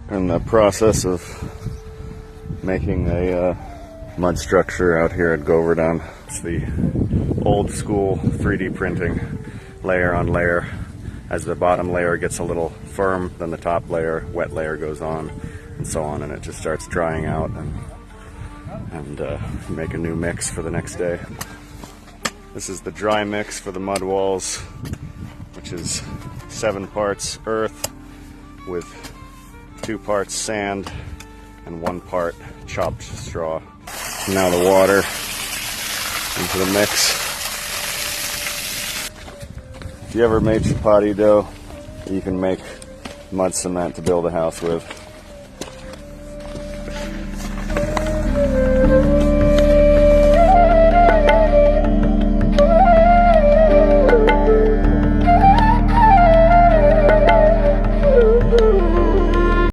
in the process of making a mud structure out here at Govardhan. It's the old school 3D printing, layer on layer. As the bottom layer gets a little firm, then the top layer, wet layer, goes on, and so on, and it just starts drying out, and make a new mix for the next day. This is the dry mix for the mud walls, which is 7 parts earth with 2 parts sand and 1 part chopped straw. Now the water into the mix. If you ever made chapati dough, you can make mud cement to build a house with.